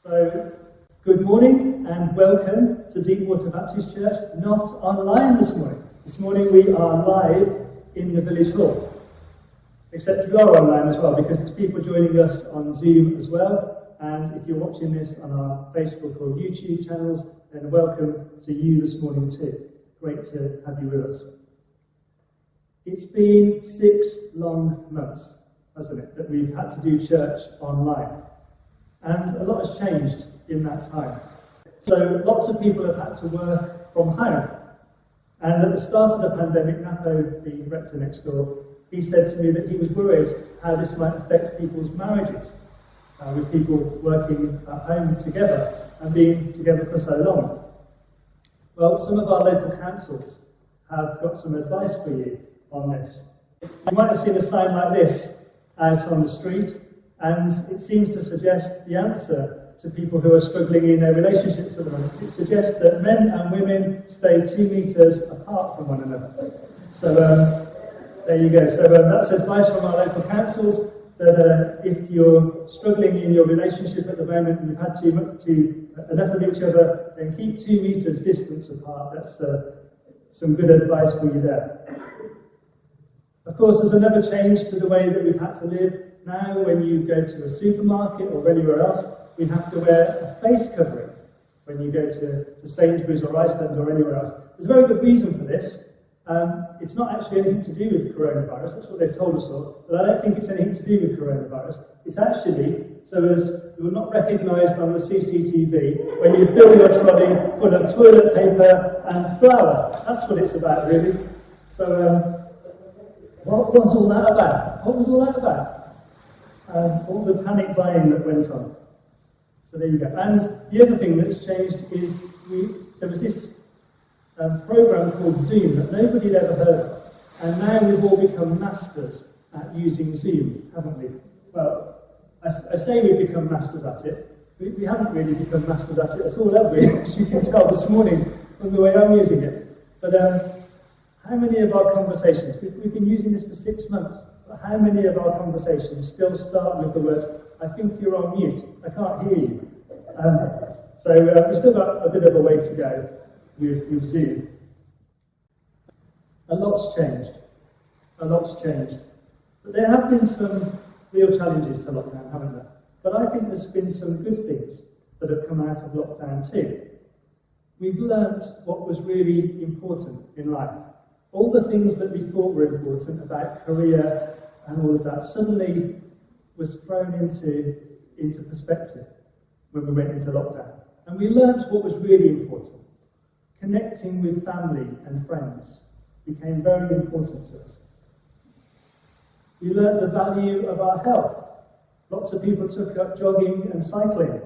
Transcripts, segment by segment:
So, good morning and welcome to Deepwater Baptist Church, not online this morning. This morning we are live in the village hall. Except we are online as well because there's people joining us on Zoom as well. And if you're watching this on our Facebook or YouTube channels, then welcome to you this morning too. Great to have you with us. It's been 6 long months, hasn't it, that we've had to do church online. And a lot has changed in that time. So lots of people have had to work from home. And at the start of the pandemic, Napo, the rector next door, he said to me that he was worried how this might affect people's marriages, with people working at home together and being together for so long. Well, some of our local councils have got some advice for you on this. You might have seen a sign like this out on the street, and it seems to suggest the answer to people who are struggling in their relationships at the moment. It suggests that men and women stay 2 meters apart from one another. So there you go. So that's advice from our local councils, that if you're struggling in your relationship at the moment and you've had enough of each other, then keep 2 meters distance apart. That's some good advice for you there. Of course, there's another change to the way that we've had to live. Now, when you go to a supermarket or anywhere else, we have to wear a face covering when you go to Sainsbury's or Iceland or anywhere else. There's a very good reason for this. It's not actually anything to do with coronavirus, that's what they've told us all, but I don't think it's anything to do with coronavirus. It's actually so as you're not recognised on the CCTV when you fill your trolley full of toilet paper and flour. That's what it's about, really. So, what was all that about? What was all that about? All the panic buying that went on. So there you go. And the other thing that's changed is there was this program called Zoom that nobody had ever heard of. And now we've all become masters at using Zoom, haven't we? Well, I say we've become masters at it. We haven't really become masters at it at all, have we? As you can tell this morning from the way I'm using it. But how many of our conversations, we've been using this for 6 months, but how many of our conversations still start with the words, I think you're on mute, I can't hear you. So we've still got a bit of a way to go with Zoom. A lot's changed. A lot's changed. But there have been some real challenges to lockdown, haven't there? But I think there's been some good things that have come out of lockdown too. We've learnt what was really important in life. All the things that we thought were important about career and all of that suddenly was thrown into perspective when we went into lockdown. And we learnt what was really important. Connecting with family and friends became very important to us. We learnt the value of our health. Lots of people took up jogging and cycling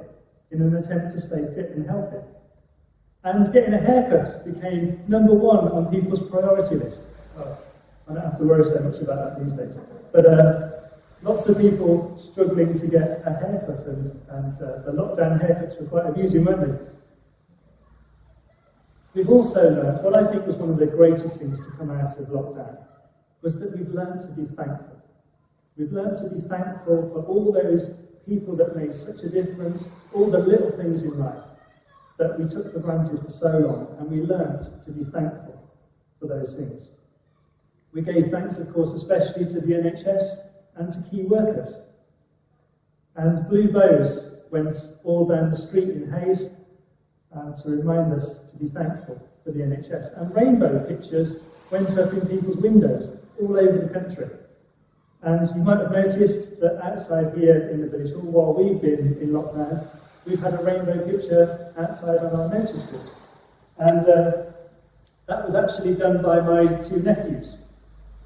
in an attempt to stay fit and healthy. And getting a haircut became number 1 on people's priority list. Well, I don't have to worry so much about that these days. But lots of people struggling to get a haircut, and the lockdown haircuts were quite amusing, weren't they? We've also learned, what I think was one of the greatest things to come out of lockdown, was that we've learned to be thankful. We've learned to be thankful for all those people that made such a difference, all the little things in life that we took for granted for so long, and we learned to be thankful for those things. We gave thanks, of course, especially to the NHS and to key workers. And blue bows went all down the street in Hayes to remind us to be thankful for the NHS. And rainbow pictures went up in people's windows all over the country. And you might have noticed that outside here in the village hall, while we've been in lockdown, we've had a rainbow picture outside on our notice board. And that was actually done by my 2 nephews.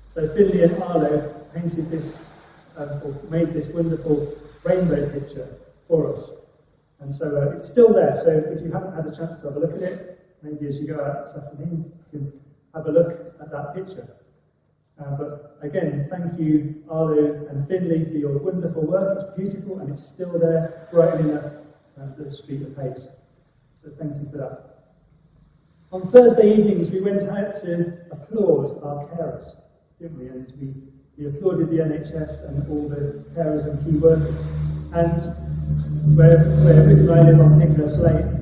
So Finley and Arlo painted this, or made this wonderful rainbow picture for us. And so it's still there, so if you haven't had a chance to have a look at it, maybe as you go out this afternoon, you can have a look at that picture. But again, thank you, Arlo and Finley, for your wonderful work. It's beautiful, and it's still there, brightening up the street of Hayes. So thank you for that. On Thursday evenings, we went out to applaud our carers, didn't we? And we applauded the NHS and all the carers and key workers. And where Rick and I live on Pickhurst Lane.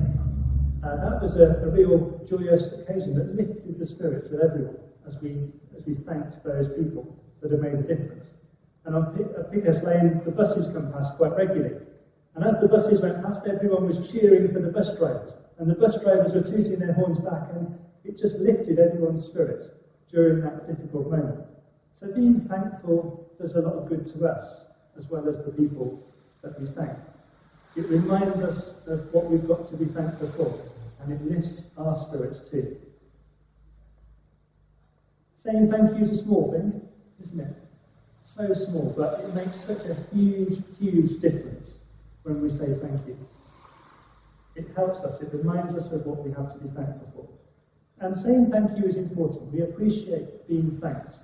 That was a real joyous occasion that lifted the spirits of everyone as we thanked those people that had made a difference. And at Pickhurst Lane, the buses come past quite regularly. And as the buses went past, everyone was cheering for the bus drivers. And the bus drivers were tooting their horns back, and it just lifted everyone's spirits during that difficult moment. So being thankful does a lot of good to us, as well as the people that we thank. It reminds us of what we've got to be thankful for, and it lifts our spirits too. Saying thank you is a small thing, isn't it? So small, but it makes such a huge, huge difference when we say thank you. It helps us, it reminds us of what we have to be thankful for. And saying thank you is important. We appreciate being thanked.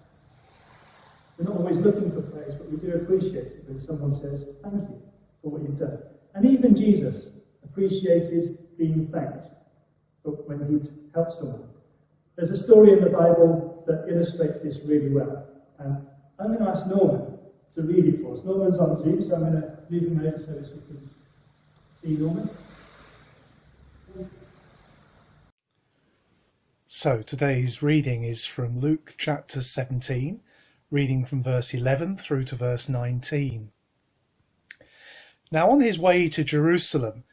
We're not always looking for praise, but we do appreciate it when someone says thank you for what you've done. And even Jesus appreciated being thanked for when he'd helped someone. There's a story in the Bible that illustrates this really well. And I'm going to ask Norman to read it for us. Norman's on Zoom, so I'm going to move him over so that we can see Norman. So today's reading is from Luke chapter 17, reading from verse 11 through to verse 19. Now on his way to Jerusalem,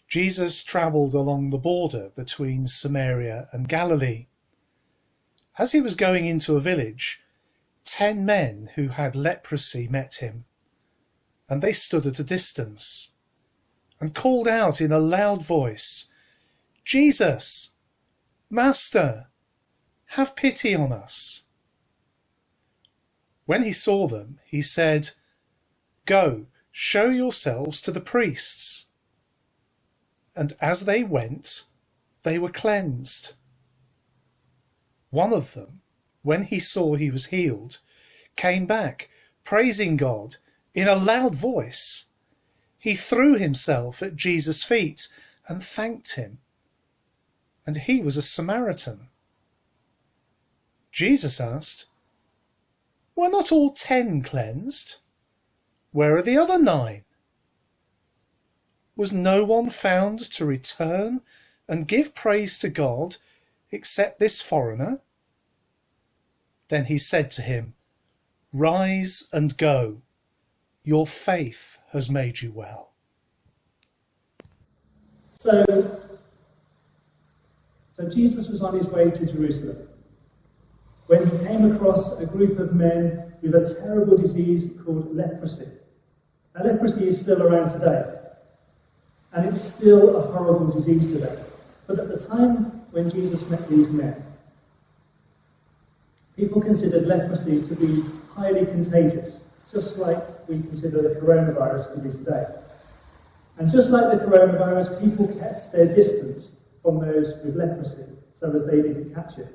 Jesus travelled along the border between Samaria and Galilee. As he was going into a village, 10 men who had leprosy met him, and they stood at a distance and called out in a loud voice, "Jesus, Master, have pity on us." When he saw them, he said, "Go, show yourselves to the priests." And as they went, they were cleansed. One of them, when he saw he was healed, came back, praising God in a loud voice. He threw himself at Jesus' feet and thanked him. And he was a Samaritan. Jesus asked, "Were not all 10 cleansed? Where are the other 9? Was no one found to return and give praise to God except this foreigner?" Then he said to him, "Rise and go. Your faith has made you well." So Jesus was on his way to Jerusalem when he came across a group of men with a terrible disease called leprosy. Now, leprosy is still around today, and it's still a horrible disease today. But at the time when Jesus met these men, people considered leprosy to be highly contagious, just like we consider the coronavirus to be today. And just like the coronavirus, people kept their distance from those with leprosy so as they didn't catch it.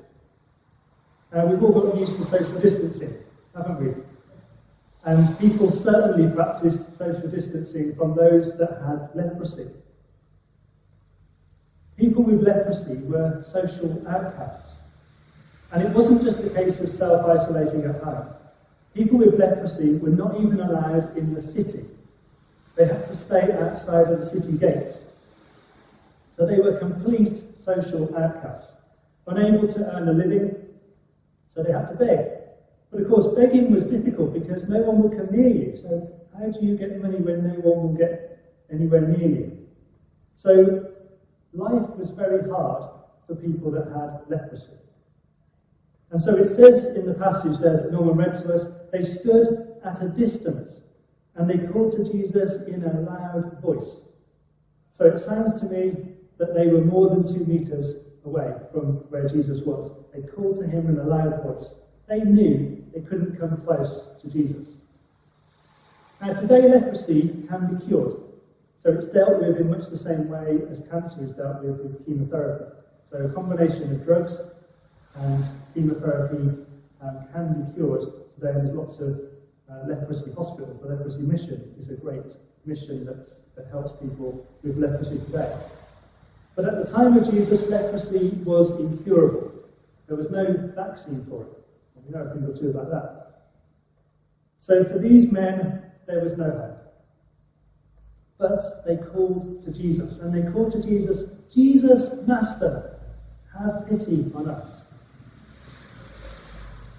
We've all got used to social distancing, haven't we? And people certainly practiced social distancing from those that had leprosy. People with leprosy were social outcasts. And it wasn't just a case of self-isolating at home. People with leprosy were not even allowed in the city. They had to stay outside of the city gates. So they were complete social outcasts, unable to earn a living, so they had to beg. But of course, begging was difficult because no one would come near you. So how do you get money when no one will get anywhere near you? So life was very hard for people that had leprosy. And so it says in the passage there that Norman read to us, they stood at a distance and they called to Jesus in a loud voice. So it sounds to me that they were more than 2 meters away from where Jesus was. They called to him in a loud voice. They knew they couldn't come close to Jesus. Now today leprosy can be cured. So it's dealt with in much the same way as cancer is dealt with chemotherapy. So a combination of drugs and chemotherapy can be cured today. There's lots of leprosy hospitals. The leprosy mission is a great mission that helps people with leprosy today. But at the time of Jesus, leprosy was incurable. There was no vaccine for it. And we know a thing or two about that. So for these men, there was no hope. But they called to Jesus, and they called to Jesus, "Jesus, Master, have pity on us."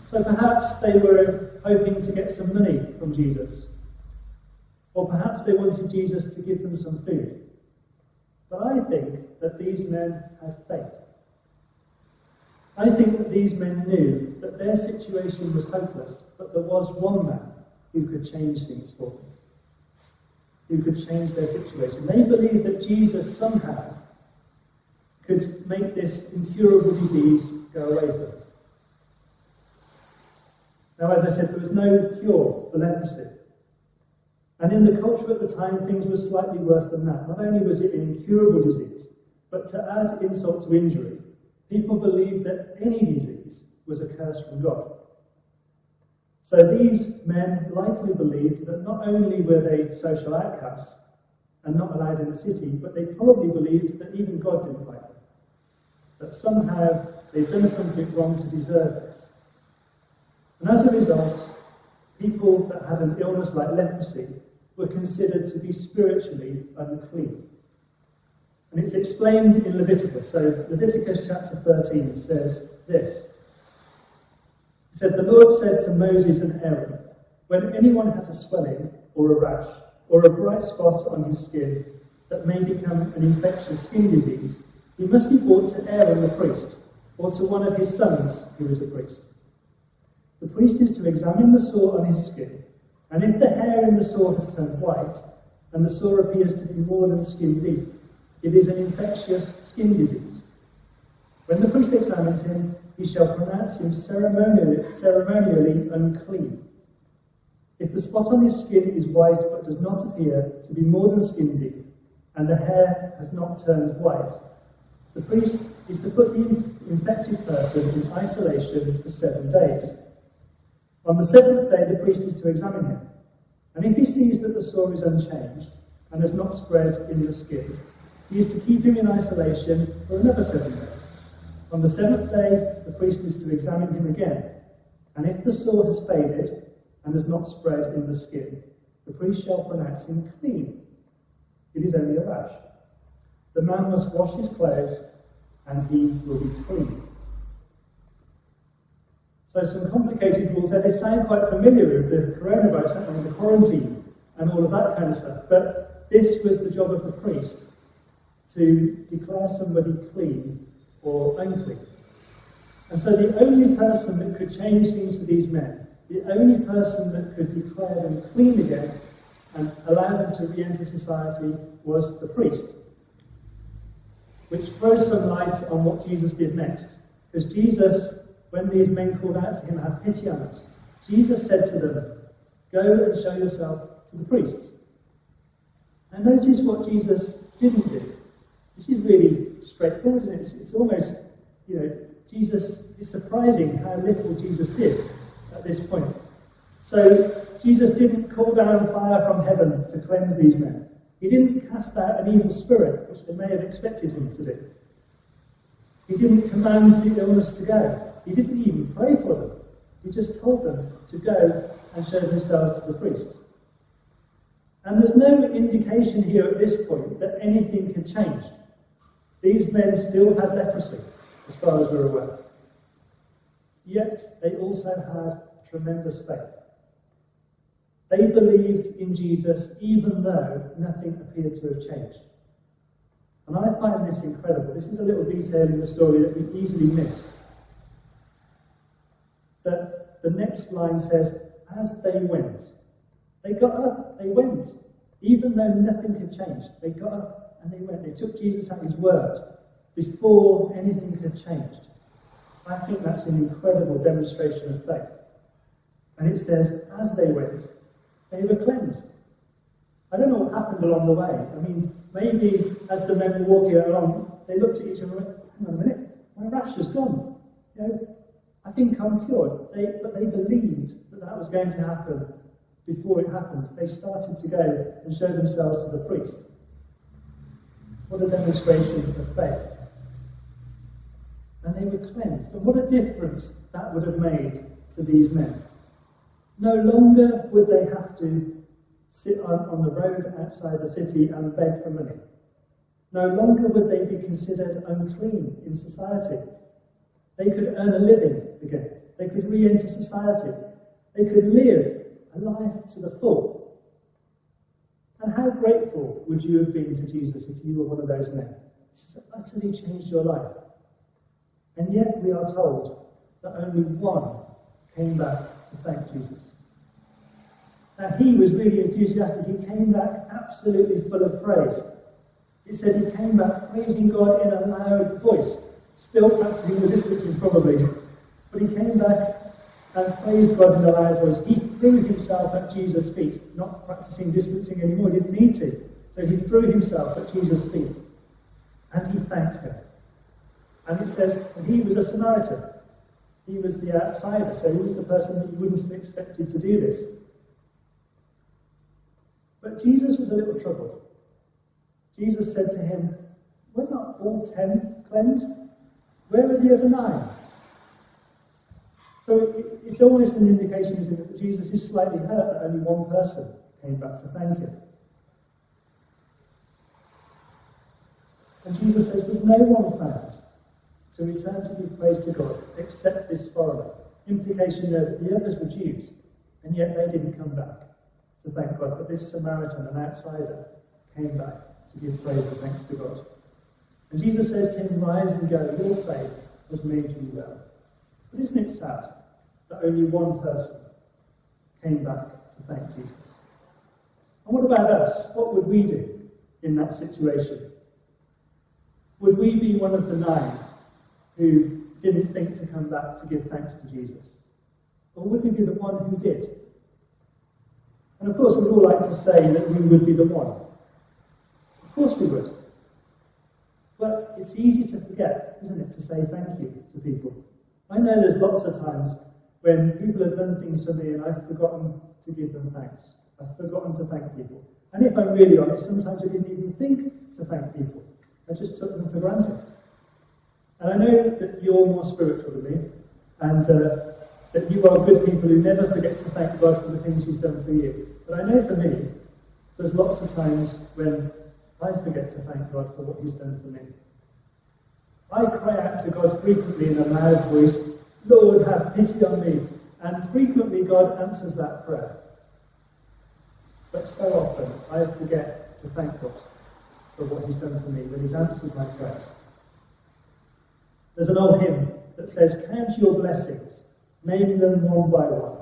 So perhaps they were hoping to get some money from Jesus, or perhaps they wanted Jesus to give them some food. But I think that these men had faith. I think that these men knew that their situation was hopeless, but there was one man who could change things for them, who could change their situation. They believed that Jesus somehow could make this incurable disease go away from them. Now, as I said, there was no cure for leprosy. And in the culture at the time, things were slightly worse than that. Not only was it an incurable disease, but to add insult to injury, people believed that any disease was a curse from God. So these men likely believed that not only were they social outcasts and not allowed in the city, but they probably believed that even God didn't like them. That somehow they'd done something wrong to deserve this. And as a result, people that had an illness like leprosy were considered to be spiritually unclean. And it's explained in Leviticus. So Leviticus chapter 13 says this. It said, "The Lord said to Moses and Aaron, when anyone has a swelling or a rash or a bright spot on his skin that may become an infectious skin disease, he must be brought to Aaron the priest or to one of his sons who is a priest. The priest is to examine the sore on his skin, and if the hair in the sore has turned white, and the sore appears to be more than skin deep, it is an infectious skin disease. When the priest examines him, he shall pronounce him ceremonially unclean. If the spot on his skin is white but does not appear to be more than skin deep, and the hair has not turned white, the priest is to put the infected person in isolation for 7 days. On the 7th day, the priest is to examine him, and if he sees that the sore is unchanged and has not spread in the skin, he is to keep him in isolation for another 7 days. On the 7th day, the priest is to examine him again, and if the sore has faded and has not spread in the skin, the priest shall pronounce him clean. It is only a rash. The man must wash his clothes, and he will be clean." So some complicated rules there. They sound quite familiar with the coronavirus, and the quarantine and all of that kind of stuff. But this was the job of the priest, to declare somebody clean or unclean. And so the only person that could change things for these men, the only person that could declare them clean again and allow them to re-enter society was the priest. Which throws some light on what Jesus did next. Because Jesus, when these men called out to him, "Have pity on us," Jesus said to them, "Go and show yourself to the priests." And notice what Jesus didn't do. This is really straightforward, isn't it? It's almost, Jesus, it's surprising how little Jesus did at this point. So Jesus didn't call down fire from heaven to cleanse these men. He didn't cast out an evil spirit, which they may have expected him to do. He didn't command the illness to go. He didn't even pray for them. He just told them to go and show themselves to the priest. And there's no indication here at this point that anything had changed. These men still had leprosy, as far as we're aware. Yet they also had tremendous faith. They believed in Jesus even though nothing appeared to have changed. And I find this incredible. This is a little detail in the story that we easily miss. That the next line says, "As they went." They got up, they went. Even though nothing had changed, they got up and they went. They took Jesus at his word before anything had changed. I think that's an incredible demonstration of faith. And it says, as they went, they were cleansed. I don't know what happened along the way. I mean, maybe as the men were walking along, they looked at each other and went, "Hang on a minute, my rash has gone. I think I'm cured." But they believed that was going to happen before it happened. They started to go and show themselves to the priest. What a demonstration of faith. And they were cleansed. And what a difference that would have made to these men. No longer would they have to sit on the road outside the city and beg for money. No longer would they be considered unclean in society. They could earn a living again. They could re-enter society. They could live a life to the full. And how grateful would you have been to Jesus if you were one of those men? This has utterly changed your life. And yet we are told that only one came back to thank Jesus. Now he was really enthusiastic. He came back absolutely full of praise. It said he came back praising God in a loud voice, still practicing the distancing probably, but he came back and praised God in a loud voice. He threw himself at Jesus' feet, not practicing distancing anymore, he didn't need to. So he threw himself at Jesus' feet and he thanked him. And it says that he was a Samaritan. He was the outsider, so he was the person that you wouldn't have expected to do this. But Jesus was a little troubled. Jesus said to him, "Were not all 10 cleansed? Where are the other 9? So it's almost an indication, isn't it, that Jesus is slightly hurt that only one person came back to thank him. And Jesus says, "Was no one found to return to give praise to God except this foreigner?" Implication there that the others were Jews, and yet they didn't come back to thank God. But this Samaritan, an outsider, came back to give praise and thanks to God. And Jesus says to him, "Rise and go, your faith has made you well." But isn't it sad that only one person came back to thank Jesus? And what about us? What would we do in that situation? Would we be one of the 9 who didn't think to come back to give thanks to Jesus? Or would we be the one who did? And of course we'd all like to say that we would be the one. Of course we would. But it's easy to forget, isn't it, to say thank you to people. I know there's lots of times when people have done things for me and I've forgotten to give them thanks. I've forgotten to thank people. And if I'm really honest, sometimes I didn't even think to thank people. I just took them for granted. And I know that you're more spiritual than me, and that you are good people who never forget to thank God for the things he's done for you. But I know for me, there's lots of times when I forget to thank God for what he's done for me. I cry out to God frequently in a loud voice, "Lord, have pity on me." And frequently God answers that prayer. But so often I forget to thank God for what he's done for me, when he's answered my prayers. There's an old hymn that says, "Count your blessings, name them one by one,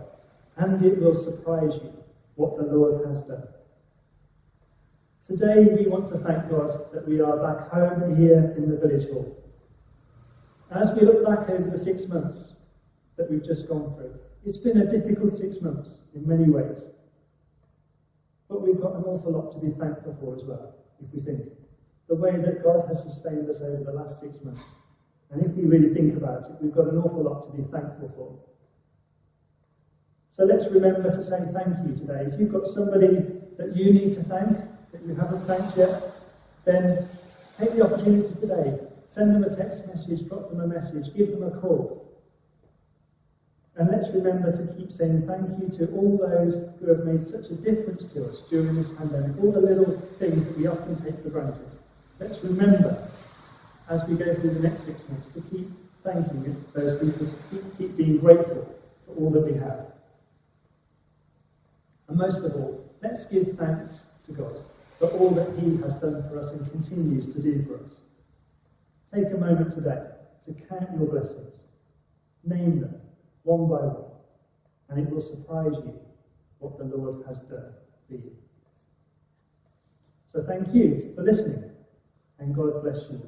and it will surprise you what the Lord has done." Today we want to thank God that we are back home here in the village hall. As we look back over the 6 months that we've just gone through, it's been a difficult 6 months in many ways. But we've got an awful lot to be thankful for as well, if we think. The way that God has sustained us over the last 6 months. And if we really think about it, we've got an awful lot to be thankful for. So let's remember to say thank you today. If you've got somebody that you need to thank, that you haven't thanked yet, then take the opportunity today. Send them a text message, drop them a message, give them a call. And let's remember to keep saying thank you to all those who have made such a difference to us during this pandemic, all the little things that we often take for granted. Let's remember, as we go through the next 6 months, to keep thanking those people, to keep being grateful for all that we have. And most of all, let's give thanks to God for all that he has done for us and continues to do for us. Take a moment today to count your blessings, name them one by one, and it will surprise you what the Lord has done for you. So thank you for listening, and God bless you.